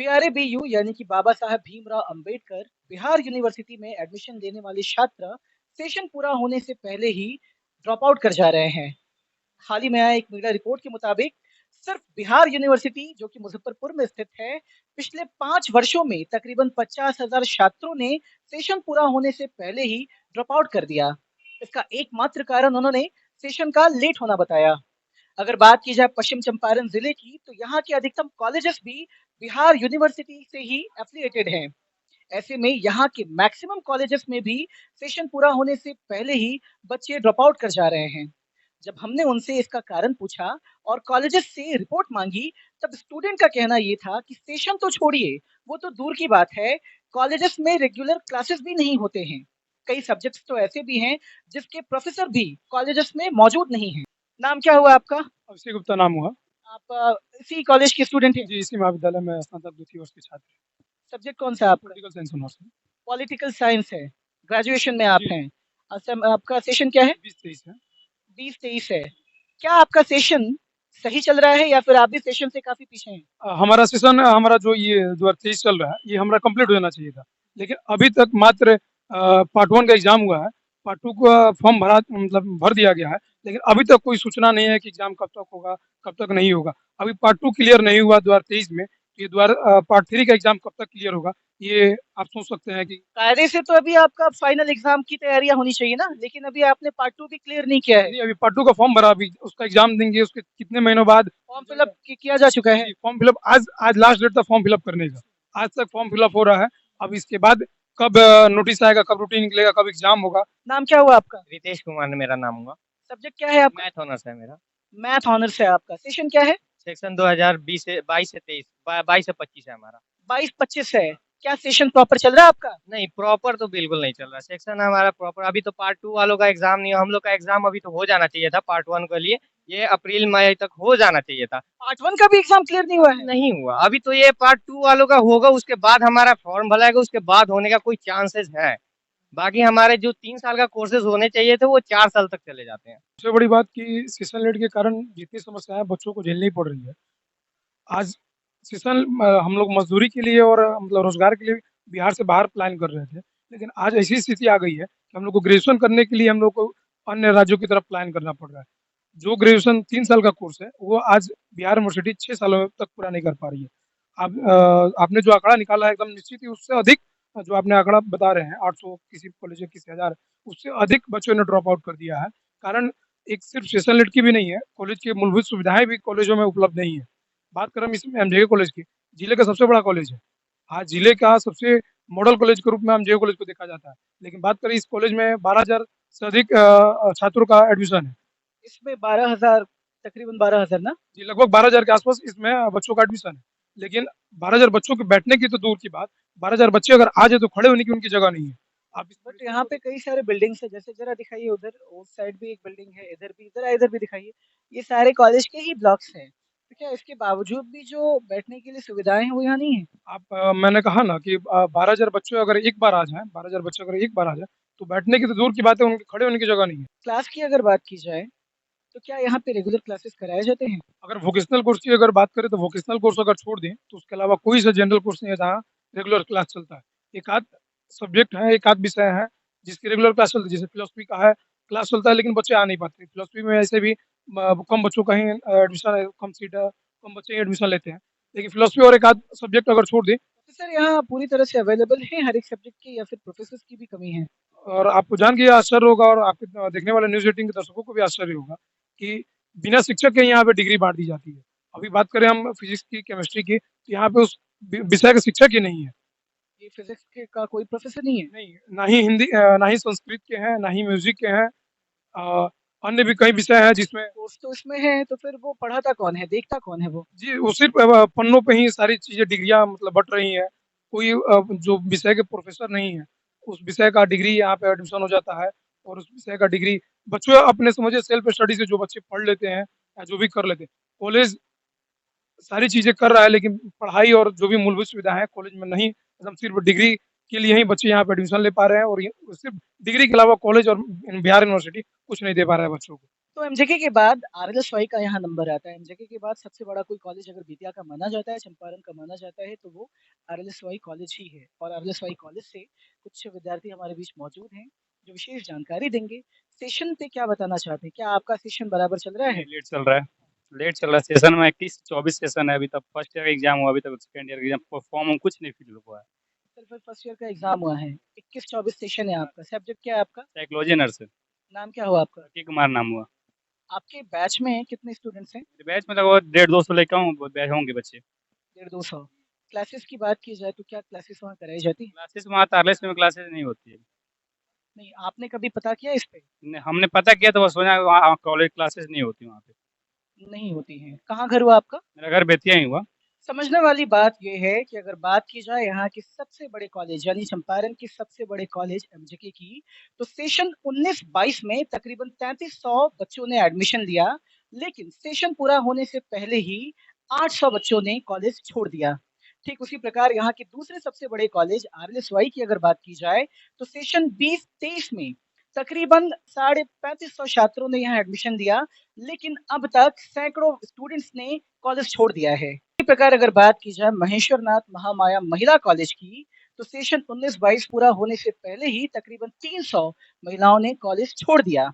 बीआरए-बीयू यानी कि बाबा साहब भीमराव अंबेडकर बिहार यूनिवर्सिटी में एडमिशन लेने वाले छात्र सेशन पूरा होने से पहले ही ड्रॉप आउट कर जा रहे हैं। हाल ही में आए एक मीडिया रिपोर्ट के मुताबिक सिर्फ बिहार यूनिवर्सिटी जो कि मुजफ्फरपुर में स्थित है, पिछले 5 वर्षों में तकरीबन 50,000 छात्रों ने सेशन पूरा होने से पहले ही ड्रॉप आउट कर दिया। इसका एकमात्र कारण उन्होंने सेशन का लेट होना बताया। अगर बात की जाए पश्चिम चंपारण जिले की, तो यहाँ के अधिकतम कॉलेजेस भी बिहार यूनिवर्सिटी से ही एफिलिएटेड हैं। ऐसे में यहाँ के मैक्सिमम कॉलेजेस में भी सेशन पूरा होने से पहले ही बच्चे ड्रॉप आउट कर जा रहे हैं। जब हमने उनसे इसका कारण पूछा और कॉलेजेस से रिपोर्ट मांगी, तब स्टूडेंट का कहना ये था कि सेशन तो छोड़िए, वो तो दूर की बात है, कॉलेजेस में रेगुलर क्लासेस भी नहीं होते हैं। कई सब्जेक्ट्स तो ऐसे भी हैं जिसके प्रोफेसर भी कॉलेजेस में मौजूद नहीं हैं। नाम क्या हुआ आपका? अभिषेक गुप्ता नाम हुआ। आप इसी कॉलेज के स्टूडेंट हैं? जी, इसी महाविद्यालय में स्नातक द्वितीय वर्ष के छात्र हैं। सब्जेक्ट कौन सा है आपका? पॉलिटिकल साइंस ऑनर्स है। पॉलिटिकल साइंस है। ग्रेजुएशन में आप जी। हैं। आपका सेशन क्या है? 20-23 है। 20-23 है। क्या आपका सेशन सही चल रहा है या फिर आप भी सेशन से काफ़ी पीछे हैं? हमारा सेशन हमारा जो ये 2023 चल रहा है, ये हमारा कंप्लीट हो जाना चाहिए था। लेकिन अभी तक मात्र पार्ट 1 का एग्ज़ाम हुआ है, पार्ट 2 का फॉर्म भरा मतलब भर दिया गया है, लेकिन अभी तक कोई सूचना नहीं है कि एग्ज़ाम कब तक होगा, कब तक नहीं होगा। अभी पार्ट 2 क्लियर नहीं हुआ 2023 में, ये पार्ट 3 का एग्ज़ाम कब तक क्लियर होगा, ये आप सोच सकते हैं कि कायदे से तो अभी आपका फाइनल एग्ज़ाम की तैयारियाँ होनी चाहिए ना, लेकिन अभी आपने पार्ट 2 भी क्लियर नहीं किया है। नहीं, अभी पार्ट 2 का फॉर्म भरा, अभी उसका एग्ज़ाम देंगे, उसके कितने महीनों बाद फॉर्म फिलअप किया जा चुका है। जी, फॉर्म फिलअप आज लास्ट डेट था फॉर्म फिलअप करने का। आज तक फॉर्म फिलअप हो रहा है। अब इसके बाद कब नोटिस आएगा, कब रूटीन निकलेगा, कब एग्ज़ाम होगा। नाम क्या हुआ आपका? रितेश कुमार मेरा नाम हुआ। सब्जेक्ट क्या है आपका? मैथ ऑनर्स है मेरा। मैथ ऑनर्स है आपका। सेशन क्या है? सेक्शन 2020 से 22 से 23 22 से 25 है हमारा। 22-25 है। क्या सेशन प्रॉपर चल रहा है आपका? नहीं, प्रॉपर तो बिल्कुल नहीं चल रहा। सेक्शन हमारा प्रॉपर अभी तो पार्ट 2 वालों का एग्ज़ाम नहीं है। हम लोग का एग्ज़ाम अभी तो हो जाना चाहिए था पार्ट 1 के लिए। ये अप्रैल मई तक हो जाना चाहिए था। पार्ट 1 का भी एग्ज़ाम क्लियर नहीं हुआ है? नहीं हुआ। अभी तो ये पार्ट 2 वालों का होगा, उसके बाद हमारा फॉर्म भराएगा, उसके बाद होने का कोई चांसेस है। बाकी हमारे जो 3 साल का कोर्सेज़ होने चाहिए थे, वो 4 साल तक चले जाते हैं। सबसे बड़ी बात कि सेशन लेट के कारण जितनी समस्याएँ बच्चों को झेलनी पड़ रही है। आज सेशन हम लोग मज़दूरी के लिए और मतलब रोज़गार के लिए बिहार से बाहर प्लान कर रहे थे। लेकिन आज ऐसी स्थिति आ गई है कि हम लोग को ग्रेजुएशन करने के लिए हम लोग को अन्य राज्यों की तरफ प्लान करना पड़ रहा है। जो ग्रेजुएशन 3 साल का कोर्स है, वो आज बिहार यूनिवर्सिटी 6 सालों तक पूरा नहीं कर पा रही है। आपने जो आंकड़ा निकाला है एकदम निश्चित ही उससे अधिक जो आपने आंकड़ा बता रहे हैं 800 किसी कॉलेज में किसी 1000 उससे अधिक बच्चों ने ड्रॉप आउट कर दिया है। कारण एक सिर्फ सेशन लेट की भी नहीं है, कॉलेज की मूलभूत सुविधाएँ भी कॉलेजों में उपलब्ध नहीं है। बात करें हम इसमें एमजेके कॉलेज की, जिले का सबसे बड़ा कॉलेज है। आज जिले का सबसे मॉडल कॉलेज के रूप में एमजेके कॉलेज को देखा जाता है। लेकिन बात करें इस कॉलेज में 12,000 से अधिक छात्रों का एडमिशन है। इसमें 12,000 तकरीबन 12,000 ना? जी, लगभग 12,000 के आस-पास इसमें बच्चों का एडमिशन है। लेकिन 12,000 बच्चों के बैठने की तो दूर की बात, 12,000 बच्चे अगर आ जाए तो खड़े होने की उनकी जगह नहीं है। आप इस बट यहाँ पे कई सारे बिल्डिंग्स हैं, जैसे ज़रा दिखाइए उधर, उस साइड भी एक बिल्डिंग है, इधर भी, ज़रा इधर भी दिखाइए। ये सारे कॉलेज के ही ब्लॉक्स हैं। तो क्या इसके बावजूद भी जो बैठने के लिए सुविधाएँ हैं, वो यहाँ नहीं है? मैंने कहा ना कि 12,000 बच्चे अगर एक बार आ जाएँ 12,000 बच्चे अगर एक बार आ जाएँ, तो बैठने की तो दूर की बात है, उनके खड़े होने की जगह नहीं है। क्लास की अगर बात की जाए, तो क्या यहाँ पे रेगुलर क्लासेस कराए जाते हैं? अगर वोकेशनल कोर्स की अगर बात करें तो वोकेशनल कोर्स अगर छोड़ दें, तो उसके अलावा कोई सा जनरल कोर्स नहीं है जहाँ रेगुलर क्लास चलता है। एक आध सब्जेक्ट है, एक आध विषय है जिसकी रेगुलर क्लास चलती है, जैसे फिलॉसफी का है, क्लास चलता है लेकिन बच्चे आ नहीं पाते। फिलॉसफी में ऐसे भी कम बच्चों का ही एडमिशन है, कम सीट है, कम बच्चे ही एडमिशन लेते हैं। लेकिन फिलॉसफी और एक आध सब्जेक्ट अगर छोड़ दें प्रोफ़ेसर यहाँ पूरी तरह से अवेलेबल हैं हर एक सब्जेक्ट के, या फिर प्रोफ़ेसर्स की भी कमी है? और आपको जान के ये आश्चर्य होगा और आपके देखने वाले न्यूज़ 18 के दर्शकों को भी आश्चर्य होगा कि बिना शिक्षक के यहाँ पे डिग्री बाँट दी जाती है। अभी बात करें हम फिज़िक्स की, केमिस्ट्री की, तो यहाँ पे उस विषय के शिक्षक ही नहीं है। ये फिज़िक्स के का कोई प्रोफ़ेसर नहीं है? नहीं, ना ही हिंदी ना ही संस्कृत के हैं, ना ही म्यूज़िक के हैं। अ, अन्य भी कई विषय हैं जिसमें कोर्स तो इसमें है, तो फिर वो पढ़ाता कौन है, देखता कौन है वो? जी, वो सिर्फ़ पन्नों पे ही सारी चीज़ें डिग्रियाँ मतलब बँट रही हैं। कोई जो विषय के प्रोफ़ेसर नहीं हैं, उस विषय का डिग्री यहाँ पे एडमिशन हो जाता है और उस विषय का डिग्री बच्चे अपने समझिए सेल्फ स्टडी से जो बच्चे पढ़ लेते हैं या जो भी कर लेते हैं। कॉलेज सारी चीज़ें कर रहा है लेकिन पढ़ाई और जो भी मूलभूत सुविधाएँ हैं कॉलेज में नहीं, एकदम सिर्फ़ डिग्री के लिए ही बच्चे यहाँ पे एडमिशन ले पा रहे हैं और ये सिर्फ़ डिग्री के अलावा कॉलेज और बिहार यूनिवर्सिटी कुछ नहीं दे पा रहा है बच्चों को। तो एमजेके के बाद आरएलएसवाई का यहाँ नंबर आता है। एमजेके के बाद सबसे बड़ा कोई कॉलेज अगर बेतिया का माना जाता है, चंपारण का माना जाता है, तो वो आरएलएसवाई कॉलेज ही है। और आरएलएसवाई कॉलेज से कुछ विद्यार्थी हमारे बीच मौजूद हैं, जो विशेष जानकारी देंगे। सेशन पे क्या बताना चाहते हैं? क्या आपका सेशन बराबर चल रहा है? लेट चल रहा है। लेट चल रहा है सेशन में 21-24 सेशन है अभी तक। फर्स्ट ईयर का एग्जाम हुआ, अभी तक सेकंड ईयर का एग्जाम फॉर्म कुछ नहीं फिल हुआ है। सिर्फ फर्स्ट ईयर का एग्जाम हुआ है। 21-24 सेशन है आपका। सब्जेक्ट क्या है आपका? Psychology nurse. नाम क्या हुआ आपका? की कुमार नाम हुआ। आपके बैच में कितने स्टूडेंट्स हैं? मेरे बैच में लगभग 150-200 लेकर हूँ, बैच होंगे बच्चे। 150-200। क्लासेस की बात की जाए तो क्या क्लासेस वहाँ कराई जाती हैं? क्लासेस वहाँ तारलेस में क्लासेस नहीं होती है। नहीं, आपने कभी पता किया इस पे? हमने पता किया तो वो सोचा वहाँ कॉलेज क्लासेस नहीं होती वहाँ पे। नहीं होती हैं। कहाँ घर हुआ आपका? मेरा घर बेतिया ही हुआ। समझने वाली बात ये है कि अगर बात की जाए यहाँ के सबसे बड़े कॉलेज यानी चंपारण के सबसे बड़े कॉलेज एमजेके की, तो सेशन 19-22 में तकरीबन 3300 बच्चों ने एडमिशन लिया, लेकिन सेशन पूरा होने से पहले ही 800 बच्चों ने कॉलेज छोड़ दिया। ठीक उसी प्रकार यहाँ के दूसरे सबसे बड़े कॉलेज आरएलएसवाई की अगर बात की जाए, तो सेशन 20-23 में तकरीबन 3550 छात्रों ने यहाँ एडमिशन लिया, लेकिन अब तक सैकड़ों स्टूडेंट्स ने कॉलेज छोड़ दिया है। इसी प्रकार अगर बात की जाए महेश्वरनाथ महामाया महिला कॉलेज की, तो सेशन 19-22 पूरा होने से पहले ही तकरीबन 300 महिलाओं ने कॉलेज छोड़ दिया।